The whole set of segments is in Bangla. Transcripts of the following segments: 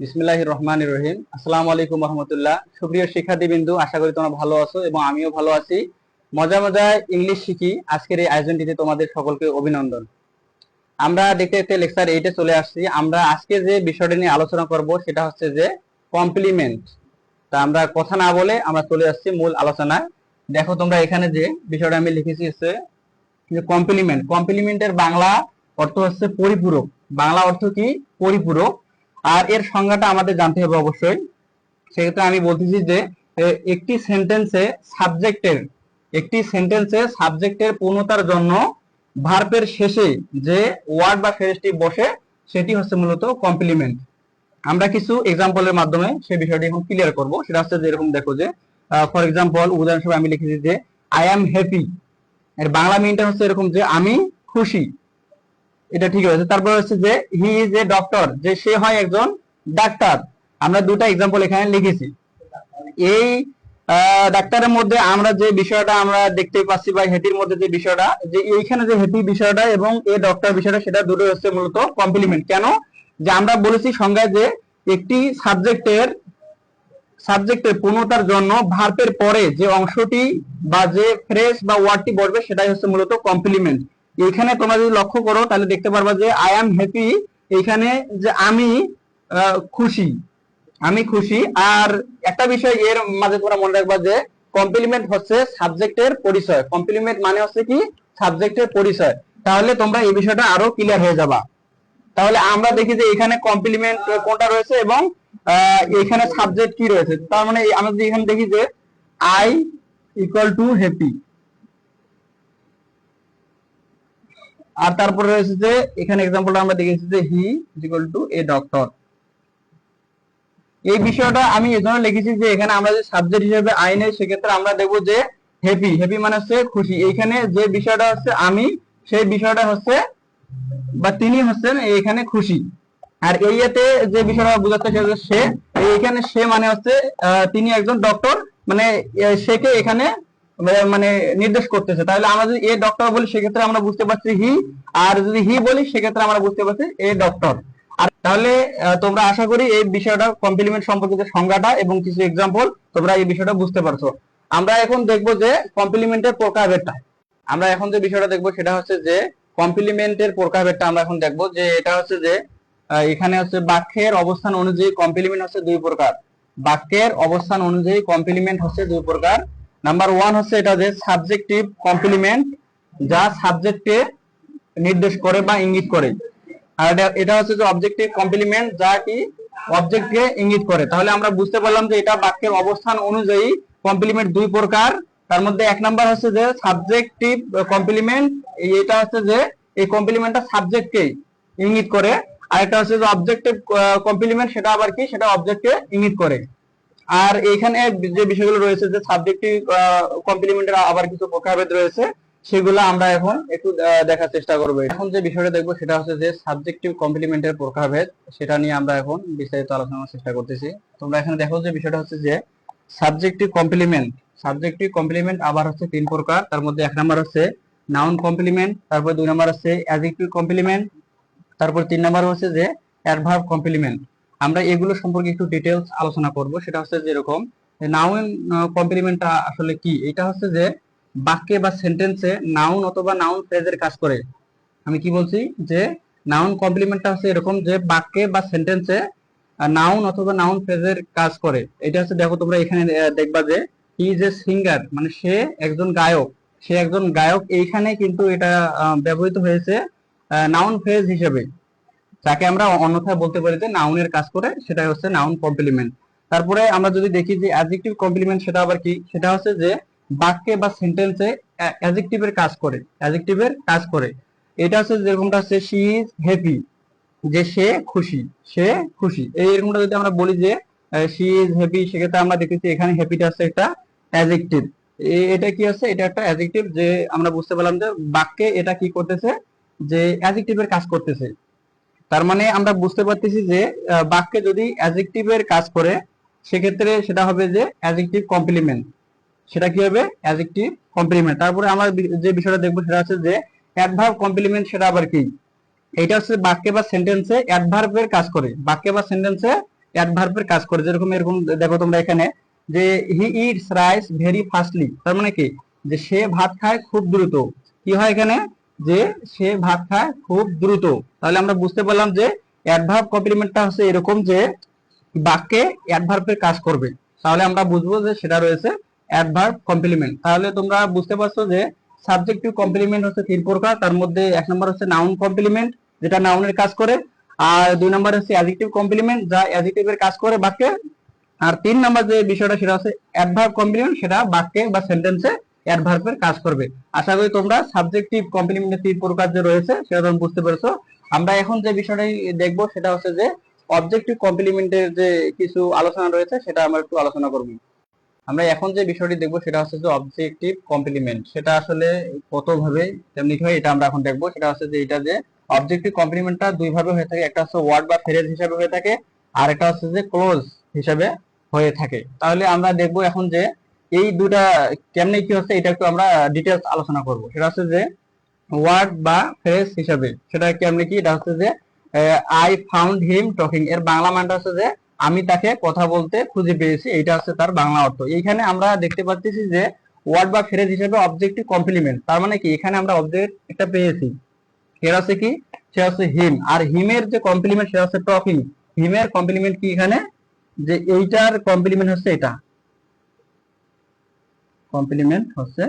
বিসমিল্লাহির রহমানির রহিম। আসসালামু আলাইকুম রহমতুল্লাহ। সুপ্রিয় শিক্ষার্থীবৃন্দু, আশা করি তোমরা ভালো আছো এবং আমিও ভালো আছি। মজা মজা ইংলিশ শিখি আজকের এই আয়োজনটিতে তোমাদের সকলকে অভিনন্দন। আমরা দেখতে দেখতে লেকচার 8-এ চলে আসছি। আমরা আজকে যে বিষয়টা নিয়ে আলোচনা করব সেটা হচ্ছে যে কমপ্লিমেন্ট। তা আমরা কথা না বলে আমরা চলে আসছি মূল আলোচনায়। দেখো তোমরা এখানে যে বিষয়টা আমি লিখেছি হচ্ছে যে কমপ্লিমেন্ট। কমপ্লিমেন্টের বাংলা অর্থ হচ্ছে পরিপূরক। বাংলা অর্থ কি? পরিপূরক। আর এর সংজ্ঞাটা আমাদের জানতে হবে অবশ্যই। সেক্ষেত্রে আমি বলতেছি যে একটি সেন্টেন্সে সাবজেক্টের পূর্ণতার জন্য ভার্বের শেষে যে ওয়ার্ড বা ফ্রেজটি বসে সেটি হচ্ছে মূলত কমপ্লিমেন্ট। আমরা কিছু এক্সাম্পলের মাধ্যমে সেই বিষয়টি এখন ক্লিয়ার করব। সেটা হচ্ছে যে এরকম দেখো যে ফর এক্সাম্পল উদাহরণস্বরূপ আমি লিখেছি যে আই অ্যাম হ্যাপি। এর বাংলা মিনিংটা হচ্ছে এরকম যে আমি খুশি। এটা ঠিক আছে। তারপর হচ্ছে যে হি ইজ এ ডক্টর, যে সে হয় একজন ডাক্তার। আমরা দুটো एग्जांपल এখানে লিখেছি। এই ডাক্তারের মধ্যে আমরা যে বিষয়টা আমরা দেখতে পাচ্ছি বা হ্যাপির মধ্যে যে বিষয়টা, যে এইখানে যে হ্যাপি বিষয়টা এবং এ ডক্টর বিষয়টা, সেটা দুটো হচ্ছে মূলত কমপ্লিমেন্ট। কেন? যে আমরা বলেছি সংজ্ঞায় যে একটি সাবজেক্টের পূর্ণতার জন্য ভার্বের পরে যে অংশটি বা যে ফ্রেজ বা ওয়ার্ডটি বসবে সেটাই হচ্ছে মূলত কমপ্লিমেন্ট। এখানে তোমরা যদি লক্ষ্য করো তাহলে দেখতে পারবা যে আই অ্যাম হ্যাপি, এখানে যে আমি খুশি, আমি খুশি। আর একটা বিষয় এর মাঝে তোমরা মনে রাখবা যে কমপ্লিমেন্ট হচ্ছে সাবজেক্টের পরিচয়। কমপ্লিমেন্ট মানে হচ্ছে কি? সাবজেক্টের পরিচয়। তাহলে তোমরা এই বিষয়টা আরো ক্লিয়ার হয়ে যাবা। তাহলে আমরা দেখি যে এখানে কমপ্লিমেন্ট কোনটা রয়েছে এবং এখানে সাবজেক্ট কি রয়েছে। তার মানে আমরা যদি এখানে দেখি যে আই ইকুয়াল টু হ্যাপি, আর তারপরে রয়েছে যে এখানে एग्जांपलটা আমরা দেখেছি যে হি ইকুয়াল টু এ ডক্টর। এই বিষয়টা আমি এজন্য লিখেছি যে এখানে আমরা যে সাবজেক্ট হিসেবে আই নেই, সেক্ষেত্রে আমরা দেখব যে হ্যাপি, হ্যাপি মানে হচ্ছে খুশি। এইখানে যে বিষয়টা হচ্ছে আমি, সেই বিষয়টা হচ্ছে বা তিনি হচ্ছেন এখানে খুশি। আর এই এতে যে বিষয়টা বোঝাতে চাইছে সে, এইখানে সে মানে হচ্ছে তিনি একজন ডক্টর, মানে সেকে এখানে মানে নির্দেশ করতেছে। তাহলে আমরা যদি এ ডক্টর বলি সেক্ষেত্রে আমরা বুঝতে পারছি হি, আর যদি হি বলি সেক্ষেত্রে আমরা বুঝতে পারছি এ ডক্টর। আর তাহলে তোমরা আশা করি এই বিষয়টা কমপ্লিমেন্ট সম্পর্কিত সংজ্ঞাটা এবং কিছু एग्जांपल তোমরা এই বিষয়টা বুঝতে পারছো। আমরা এখন দেখব যে কমপ্লিমেন্টের প্রকারভেদটা। আমরা এখন যে বিষয়টা দেখব সেটা হচ্ছে যে কমপ্লিমেন্টের প্রকারভেদটা আমরা এখন দেখব। যে এটা হচ্ছে যে এখানে হচ্ছে বাক্যের অবস্থান অনুযায়ী কমপ্লিমেন্ট হচ্ছে দুই প্রকার। বাক্যের অবস্থান অনুযায়ী কমপ্লিমেন্ট হচ্ছে দুই প্রকার। নাম্বার 1 হচ্ছে এটা যে সাবজেক্টিভ কমপ্লিমেন্ট, যা সাবজেক্টকে নির্দেশ করে বা ইঙ্গিত করে। আর এটা হচ্ছে যে অবজেক্টিভ কমপ্লিমেন্ট, যা কি অবজেক্টকে ইঙ্গিত করে। তাহলে আমরা বুঝতে পারলাম যে এটা বাক্যের অবস্থান অনুযায়ী কমপ্লিমেন্ট দুই প্রকার। তার মধ্যে এক নাম্বার হচ্ছে যে সাবজেক্টিভ কমপ্লিমেন্ট, এটা হচ্ছে যে এই কমপ্লিমেন্টটা সাবজেক্টকে ইঙ্গিত করে। আর একটা হচ্ছে যে অবজেক্টিভ কমপ্লিমেন্ট, সেটা আবার কি? সেটা অবজেক্টকে ইঙ্গিত করে। আর এখানে যে বিষয়গুলো রয়েছে যে সাবজেক্টিভ কমপ্লিমেন্টের আবার কিছু প্রকারভেদ রয়েছে, সেগুলো আমরা এখন একটু দেখার চেষ্টা করব। এখন যে বিষয়টা দেখবো সেটা হচ্ছে যে সাবজেক্টিভ কমপ্লিমেন্টের প্রকারভেদ, সেটা নিয়ে আমরা এখন বিস্তারিত আলোচনার চেষ্টা করতেছি। তোমরা এখানে দেখো যে বিষয়টা হচ্ছে যে সাবজেক্টিভ কমপ্লিমেন্ট। সাবজেক্টিভ কমপ্লিমেন্ট আবার হচ্ছে তিন প্রকার। তার মধ্যে এক নাম্বার হচ্ছে নাউন কমপ্লিমেন্ট, তারপর দুই নাম্বার হচ্ছে অ্যাডজেক্টিভ কমপ্লিমেন্ট, তারপর তিন নাম্বার হচ্ছে যে অ্যাডভার্ব কমপ্লিমেন্ট। আমরা এগুলো সম্পর্কে একটু ডিটেইলস আলোচনা করব। সেটা হচ্ছে যেরকম নাউন কমপ্লিমেন্টটা আসলে কি। এটা হচ্ছে যে বাক্যে বা সেন্টেন্সে নাউন অথবা নাউন ফ্রেজের কাজ করে। আমি কি বলছি যে নাউন কমপ্লিমেন্টটা হচ্ছে এরকম যে বাক্যে বা সেন্টেন্সে নাউন অথবা নাউন ফ্রেজের কাজ করে। এটা হচ্ছে দেখো তোমরা এখানে দেখবা যে হি ইজ এ সিঙ্গার, মানে সে একজন গায়ক। সে একজন গায়ক, এইখানে কিন্তু এটা ব্যবহৃত হয়েছে নাউন ফ্রেজ হিসেবে, যাকে আমরা অন্যথায় বলতে পারি যে নাউনের কাজ করে, সেটাই হচ্ছে নাউন কমপ্লিমেন্ট। তারপরে আমরা যদি দেখি যে অ্যাডজেক্টিভ কমপ্লিমেন্ট, সেটা আবার কি? সেটা হচ্ছে যে বাক্যে বা সেন্টেন্সে অ্যাডজেক্টিভের কাজ করে, অ্যাডজেক্টিভের কাজ করে। এটা হচ্ছে যেরকমটা হচ্ছে শি ইজ হ্যাপি, যে সে খুশি, সে খুশি। এইরকমটা যদি আমরা বলি যে শি ইজ হ্যাপি, সেক্ষেত্রে আমরা দেখেছি এখানে হ্যাপিটা হচ্ছে একটা অ্যাডজেক্টিভ। এটা কি আছে? এটা একটা অ্যাডজেক্টিভ। যে আমরা বুঝতে পারলাম যে বাক্যে এটা কি করতেছে, যে অ্যাডজেক্টিভের কাজ করতেছে। তার মানে আমরা বুঝতে পারতেছি যে বাক্যে যদি অ্যাডজেক্টিভের কাজ করে সেক্ষেত্রে সেটা হবে যে অ্যাডজেক্টিভ কমপ্লিমেন্ট। সেটা কি হবে? Adjective complement. তারপরে আমরা যে বিষয়টা দেখবো সেটা হচ্ছে যে অ্যাডভার্ব কমপ্লিমেন্ট। সেটা আবার কি? এটা হচ্ছে বাক্যে বা সেন্টেন্সে অ্যাডভার্বের কাজ করে। বাক্যে বা সেন্টেন্সে অ্যাডভার্বের কাজ করে। যেরকম এরকম দেখো তোমরা এখানে যে he eats rice very fastly, তার মানে কি যে সে ভাত খায় খুব দ্রুত। কি হয় এখানে যে সে ভাত খায় খুব দ্রুত। তাহলে আমরা বুঝতে পারলাম যে অ্যাডভার্ব কমপ্লিমেন্টটা হচ্ছে এরকম যে বাক্যে অ্যাডভার্বের কাজ করবে। তাহলে আমরা বুঝবো যে সেটা রয়েছে অ্যাডভার্ব কমপ্লিমেন্ট। তাহলে তোমরা বুঝতে পারছো যে সাবজেক্টিভ কমপ্লিমেন্ট হচ্ছে 3 প্রকার। তার মধ্যে 1 নম্বর হচ্ছে নাউন কমপ্লিমেন্ট, যেটা নাউনের কাজ করে। আর 2 নম্বর হচ্ছে অ্যাডজেক্টিভ কমপ্লিমেন্ট, যা অ্যাডজেক্টিভের কাজ করে বাক্যে। আর 3 নম্বর যে বিষয়টা সেটা হচ্ছে অ্যাডভার্ব কমপ্লিমেন্ট, সেটা বাক্যে বা সেন্টেন্সে অ্যাডভার্বের কাজ করবে। আশা করি তোমরা সাবজেক্টিভ কমপ্লিমেন্টের 3 প্রকার যে রয়েছে সেটা তোমরা বুঝতে পেরেছো। আমরা এখন যে বিষয়টাই দেখবো সেটা হচ্ছে যে অবজেক্টিভ কমপ্লিমেন্টের যে কিছু আলোচনা রয়েছে সেটা আমরা একটু আলোচনা করব। আমরা এখন যে বিষয়টি দেখবো সেটা হচ্ছে যে অবজেক্টিভ কমপ্লিমেন্ট, সেটা আসলে কত ভাবে তেমনি হয় এটা আমরা এখন দেখবো। সেটা হচ্ছে যে এটা যে অবজেক্টিভ কমপ্লিমেন্টটা দুই ভাবে হয়ে থাকে, একটা হচ্ছে ওয়ার্ড বা ফ্রেজ হিসেবে হয়ে থাকে, আর একটা হচ্ছে যে ক্লোজ হিসেবে হয়ে থাকে। তাহলে আমরা দেখবো এখন যে এই দুটা কেমনে কি হচ্ছে এটা একটু আমরা ডিটেলস আলোচনা করব। সেটা হচ্ছে যে ওয়ার্ড বা ফ্রেজ হিসাবে সেটা কেমনে কি, এটা হচ্ছে যে আই ফাউন্ড হিম টকিং, এর বাংলা মানটা হচ্ছে যে আমি তাকে কথা বলতে খুঁজে পেয়েছি, এইটা হচ্ছে তার বাংলা অর্থ। এইখানে আমরা দেখতে পাচ্ছি যে ওয়ার্ড বা ফ্রেজ হিসেবে অবজেক্টিভ কমপ্লিমেন্ট, তার মানে কি এখানে আমরা অবজেক্ট একটা পেয়েছি, এর হচ্ছে কি সে হচ্ছে হিম। আর হিমের যে কমপ্লিমেন্ট সেটা হচ্ছে টকিং। হিমের কমপ্লিমেন্ট কি এখানে যে এইটার কমপ্লিমেন্ট হচ্ছে এটা, কমপ্লিমেন্ট হচ্ছে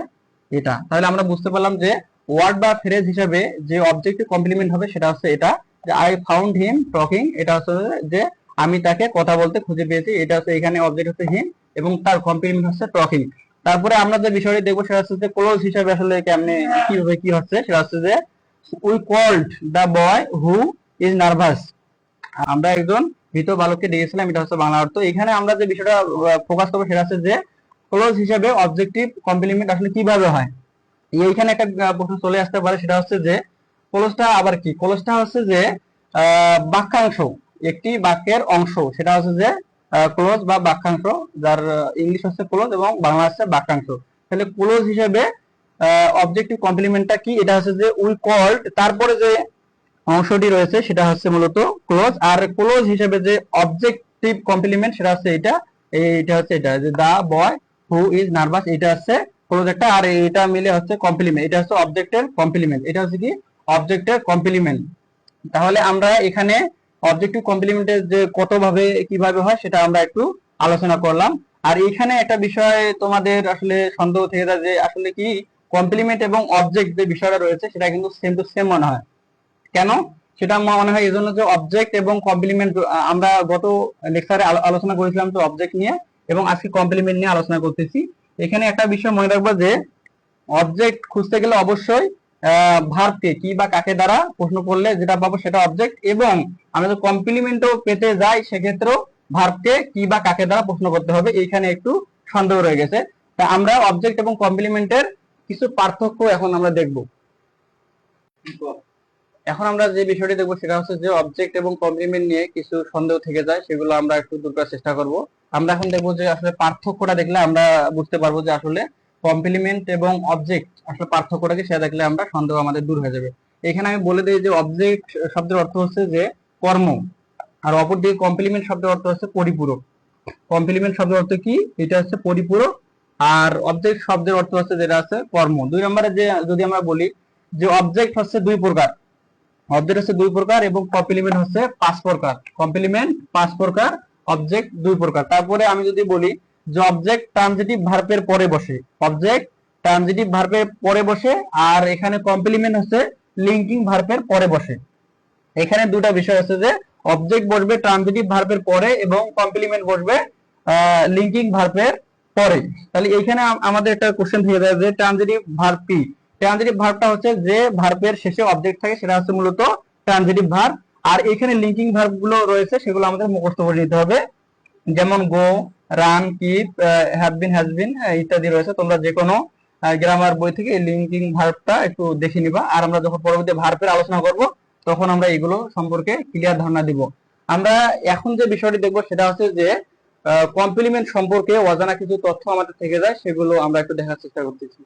এটা। তাহলে আমরা বুঝতে পারলাম যে ওয়ার্ড বা ফ্রেজ হিসাবে যে অবজেক্টিভ কমপ্লিমেন্ট হবে সেটা হচ্ছে এটা, যে আই ফাউন্ড হিম টকিং, এটা হচ্ছে যে আমি তাকে কথা বলতে খুঁজে পেয়েছি, এটা হচ্ছে এখানে অবজেক্ট হচ্ছে হিম এবং তার কমপ্লিমেন্ট হচ্ছে টকিং। তারপরে আমরা যে বিষয়টি দেখবো সেটা হচ্ছে যে ক্লোজ হিসাবে আসলে কেমনে কিভাবে কি হচ্ছে, সেটা হচ্ছে যে we called the boy who is nervous, আমরা একজন ভীত বালককে ডেকেছিলাম, এটা হচ্ছে বাংলা অর্থ। এখানে আমরা যে বিষয়টা ফোকাস করবো সেটা হচ্ছে যে ক্লোজ হিসাবে অবজেক্টিভ কমপ্লিমেন্ট আসলে কিভাবে হয়। এইখানে একটা প্রশ্ন চলে আসতে পারে, সেটা হচ্ছে যে ক্লোজটা আবার কি। ক্লোজটা হচ্ছে যে বাক্যাংশ, একটি বাক্যের অংশ, সেটা হচ্ছে যে ক্লোজ বা বাক্যাংশ, যার ইংলিশ হচ্ছে ক্লোজ এবং বাংলা হচ্ছে বাক্যাংশ। তাহলে ক্লোজ হিসেবে অবজেক্টিভ কমপ্লিমেন্টটা কি, এটা হচ্ছে যে উই কল্ড, তারপরে যে অংশটি রয়েছে সেটা হচ্ছে মূলত ক্লোজ। আর ক্লোজ হিসেবে যে অবজেক্টিভ কমপ্লিমেন্ট সেটা হচ্ছে এটা, এইটা হচ্ছে এটা যে দা বয় হু ইজ নার্ভাস, এটা হচ্ছে ক্লোজ একটা, আর এটা মিলে হচ্ছে কমপ্লিমেন্ট, এটা হচ্ছে অবজেক্টের কমপ্লিমেন্ট, এটা হচ্ছে কি অবজেক্টের কমপ্লিমেন্ট। তাহলে আমরা এখানে অবজেক্টিভ কমপ্লিমেন্টের যে কত ভাবে কিভাবে হয় সেটা আমরা একটু আলোচনা করলাম। আর এখানে একটা বিষয় তোমাদের আসলে সন্দেহ থেকে যায় যে আসলে কি কমপ্লিমেন্ট এবং অবজেক্ট যে বিষয়টা রয়েছে সেটা কিন্তু সেম টু সেম মনে হয়। কেন সেটা মনে হয় এজন্য যে অবজেক্ট এবং কমপ্লিমেন্ট আমরা গত লেকচারে আলোচনা করেছিলাম তো অবজেক্ট নিয়ে, এবং আজকে কমপ্লিমেন্ট নিয়ে আলোচনা করতেছি। এখানে একটা বিষয় মনে রাখবো যে অবজেক্ট খুঁজতে গেলে অবশ্যই ভার্বকে কি বা কাকে দ্বারা প্রশ্ন করলে যেটা পাবো সেটা অবজেক্ট, এবং আমরা যদি কমপ্লিমেন্টও পেতে যাই সেক্ষেত্রেও ভার্বকে কি বা কাকে দ্বারা প্রশ্ন করতে হবে, এইখানে একটু সন্দেহ রয়ে গেছে। তা আমরা অবজেক্ট এবং কমপ্লিমেন্টের কিছু পার্থক্য এখন আমরা দেখব। এখন আমরা যে বিষয়টি দেখবো সেটা হচ্ছে যে অবজেক্ট এবং কমপ্লিমেন্ট নিয়ে কিছু সন্দেহ থেকে যায়, সেগুলো আমরা একটু দূর করার চেষ্টা করব। আমরা এখন দেখবো যে আসলে পার্থক্যটা দেখলে আমরা বুঝতে পারবো যে আসলে কমপ্লিমেন্ট এবং অবজেক্ট আসলে পার্থক্যটা কি, সেটা দেখলে আমরা সন্দেহ আমাদের দূর হয়ে যাবে। এখানে আমি বলে দিই যে অবজেক্ট শব্দের অর্থ হচ্ছে যে কর্ম, আর অপরদিকে কমপ্লিমেন্ট শব্দের অর্থ হচ্ছে পরিপূরক। কমপ্লিমেন্ট শব্দের অর্থ কি, এটা হচ্ছে পরিপূরক, আর অবজেক্ট শব্দের অর্থ হচ্ছে যেটা আছে কর্ম। 2 নম্বরে যে যদি আমরা বলি যে অবজেক্ট হচ্ছে 2 প্রকার, অবজেক্ট হচ্ছে 2 প্রকার এবং কমপ্লিমেন্ট হচ্ছে 5 প্রকার। কমপ্লিমেন্ট 5 প্রকার, অবজেক্ট 2 প্রকার। তারপরে আমি যদি বলি যে অবজেক্ট ট্রানজিটিভ ভার্বের পরে বসে, অবজেক্ট ট্রানজিটিভ ভার্বের পরে বসে, আর এখানে কমপ্লিমেন্ট হচ্ছে লিঙ্কিং ভার্বের পরে বসে। এখানে দুটা বিষয় আছে যে অবজেক্ট বসবে ট্রানজিটিভ ভার্বের পরে এবং কমপ্লিমেন্ট বসবে লিঙ্কিং ভার্বের পরে। তাহলে এইখানে আমাদের একটা কোশ্চেন থেকে যায় যে ট্রানজিটিভ ভার্ব কি। ট্রানজিটিভ ভার্বটা হচ্ছে যে ভার্বের শেষে অবজেক্ট থাকে, সেটা হচ্ছে মূলত ট্রানজিটিভ ভার্ব। আর এখানে লিঙ্কিং ভার্ব গুলো রয়েছে সেগুলো আমাদের মুখস্থ করে নিতে হবে, যেমন go, run, keep, have been, has been ইত্যাদি রয়েছে। তোমরা যে কোনো গ্রামার বই থেকে এই লিঙ্কিং ভার্বটা একটু দেখে নিবা, আর আমরা যখন পরবর্তী ভার্বের আলোচনা করব তখন আমরা এগুলো সম্পর্কে ক্লিয়ার ধারণা দিব। আমরা এখন যে বিষয়টি দেখব সেটা হচ্ছে যে কমপ্লিমেন্ট সম্পর্কে অজানা কিছু তথ্য আমাদের থেকে যায়, সেগুলো আমরা একটু দেখার চেষ্টা করতেছি।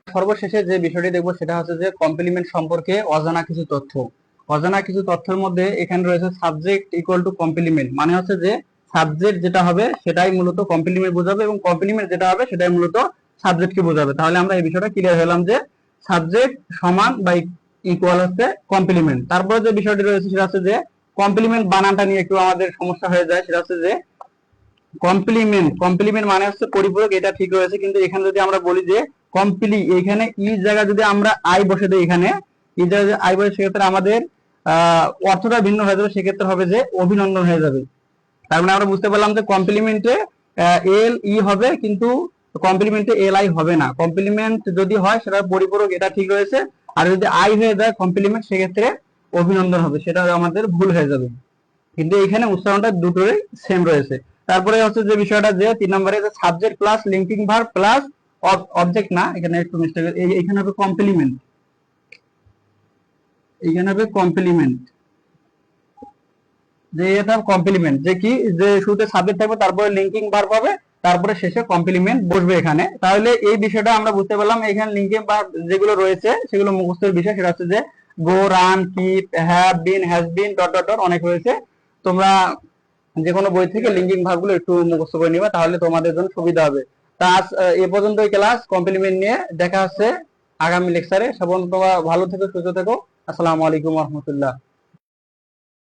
সর্বশেষে যে বিষয়টি দেখবো সেটা হচ্ছে যে কমপ্লিমেন্ট সম্পর্কে অজানা কিছু তথ্য। অজানা কিছু তথ্যের মধ্যে এখানে রয়েছে সাবজেক্ট ইকুয়াল টু কমপ্লিমেন্ট, মানে হচ্ছে যে সাবজেক্ট যেটা হবে সেটাই মূলত কমপ্লিমেন্ট বোঝাবে, এবং কমপ্লিমেন্ট যেটা হবে সেটাই মূলত সাবজেক্টকে বোঝাবে। তাহলে আমরা এই বিষয়টা ক্লিয়ার হলাম যে সাবজেক্ট সমান বা ইকুয়াল হচ্ছে কমপ্লিমেন্ট। তারপরে যে বিষয়টি রয়েছে সেটা হচ্ছে যে কমপ্লিমেন্ট বানানটা নিয়ে একটু আমাদের সমস্যা হয়ে যায়। সেটা হচ্ছে যে কমপ্লিমেন্ট, কমপ্লিমেন্ট মানে হচ্ছে পরিপূরক, এটা ঠিক রয়েছে, কিন্তু এখানে যদি আমরা বলি যে কমপ্লি, এখানে ই জায়গা যদি আমরা আই বসে দিই, এখানে ই জায়গায় আই বসে, সেক্ষেত্রে আমাদের অর্থটা ভিন্ন হয়ে যাবে, সেক্ষেত্রে হবে যে অভিনন্দন হয়ে যাবে। তার মানে আমরা বুঝতে পারলাম যে কমপ্লিমেন্টে এল ই হবে, কিন্তু কমপ্লিমেন্টে এল আই হবে না। কমপ্লিমেন্ট যদি হয় সেটা পরিপূরক, এটা ঠিক রয়েছে, আর যদি আই হয়ে যায় কমপ্লিমেন্ট, সেক্ষেত্রে অভিনন্দন হবে, সেটা আমাদের ভুল হয়ে যাবে। কিন্তু এখানে উচ্চারণটা দুটোই সেম রয়েছে। তারপরে হচ্ছে যে বিষয়টা যে 3 নম্বরে যে subject plus linking verb plus object, না এখানে একটু মিস্টেক, এইখানে হবে কমপ্লিমেন্ট, এইখানে হবে কমপ্লিমেন্ট, যে এটা কমপ্লিমেন্ট, যে কি যে শুরুতে সাবজেক্ট থাকবে, তারপরে লিঙ্কিং ভার্ব হবে, তারপরে শেষে কমপ্লিমেন্ট বসবে এখানে। তাহলে এই বিষয়টা আমরা বুঝতে পারলাম। এখানে লিঙ্কিং ভার্ব যেগুলো রয়েছে সেগুলো মুখস্থের বিষয়, সেটা হচ্ছে যে go, run, keep, have been, has been, dot dot dot অনেক রয়েছে। তোমরা যে কোনো বই থেকে লিঙ্কিং ভার্ব গুলো একটু মুখস্থ করে নিবা, তাহলে তোমাদের জন্য সুবিধা হবে। তা আজ এ পর্যন্ত ক্লাস কমপ্লিমেন্ট নিয়ে, দেখা হচ্ছে আগামী লেকচারে। সব তোমরা ভালো থেকো, সুস্থ থেকো। আসসালামু আলাইকুম রহমতুল্লাহ।